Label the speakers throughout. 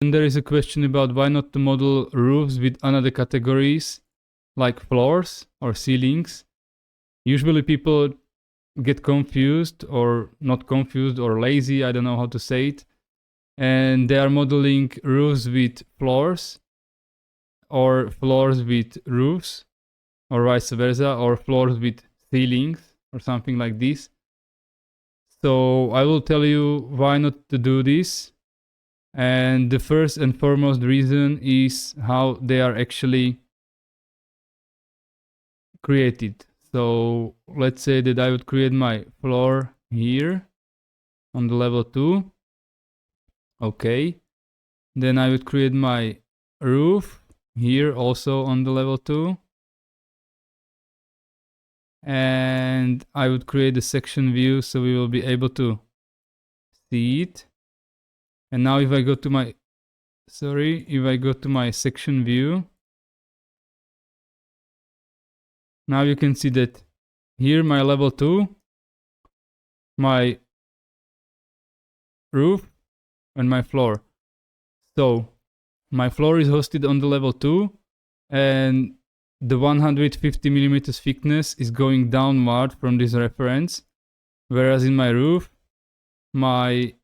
Speaker 1: then there is a question about why not to model roofs with another categories like floors or ceilings. Usually people get confused, or not confused, or lazy, I don't know how to say it, and they are modeling roofs with floors or floors with roofs or vice versa, or floors with ceilings or something like this. So I will tell you why not to do this. And the first and foremost reason is how they are actually created. So let's say that I would create my floor here on the level 2. Okay. Then I would create my roof here also on the level 2. And I would create a section view so we will be able to see it. And now if I go to my section view, now you can see that here my level 2, my roof, and my floor. So my floor is hosted on the level 2, and the 150 millimeters thickness is going downward from this reference, whereas in my roof, my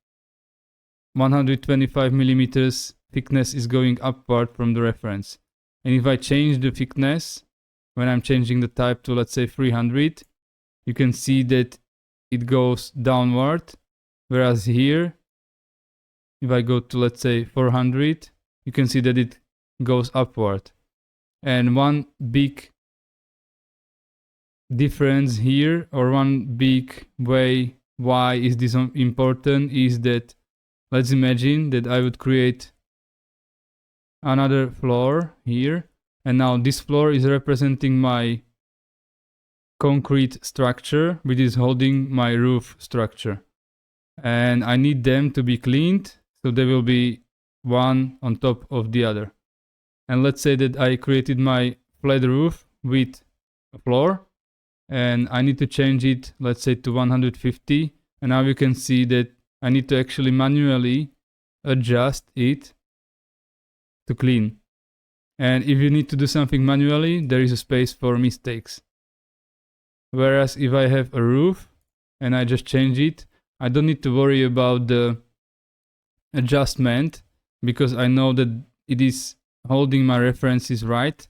Speaker 1: 125 millimeters thickness is going upward from the reference. And if I change the thickness, when I'm changing the type to, let's say, 300, you can see that it goes downward, whereas here, if I go to, let's say, 400, you can see that it goes upward. And one big difference here, or one big way why is this important, is that let's imagine that I would create another floor here, and now this floor is representing my concrete structure, which is holding my roof structure. And I need them to be cleaned, so they will be one on top of the other. And let's say that I created my flat roof with a floor, and I need to change it, let's say, to 150. And now you can see that I need to actually manually adjust it to clean. And if you need to do something manually, there is a space for mistakes. Whereas if I have a roof and I just change it, I don't need to worry about the adjustment, because I know that it is holding my references right,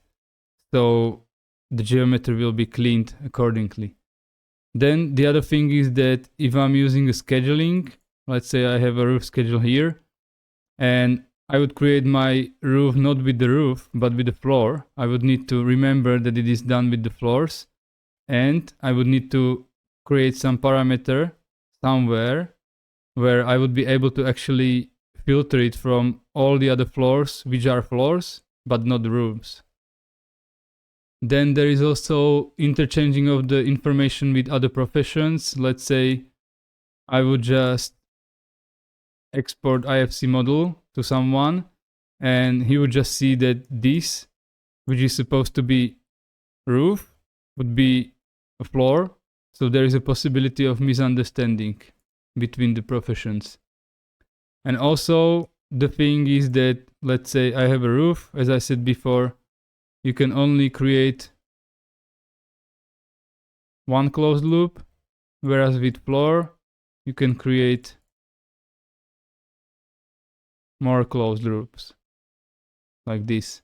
Speaker 1: so the geometry will be cleaned accordingly. Then the other thing is that if I'm using a scheduling, let's say I have a roof schedule here, and I would create my roof not with the roof, but with the floor, I would need to remember that it is done with the floors, and I would need to create some parameter somewhere where I would be able to actually filter it from all the other floors, which are floors, but not roofs. Then there is also interchanging of the information with other professions. Let's say I would just export IFC model to someone, and he would just see that this, which is supposed to be roof, would be a floor. So there is a possibility of misunderstanding between the professions. And also the thing is that, let's say I have a roof, as I said before, you can only create one closed loop, whereas with floor, you can create more closed loops, like this.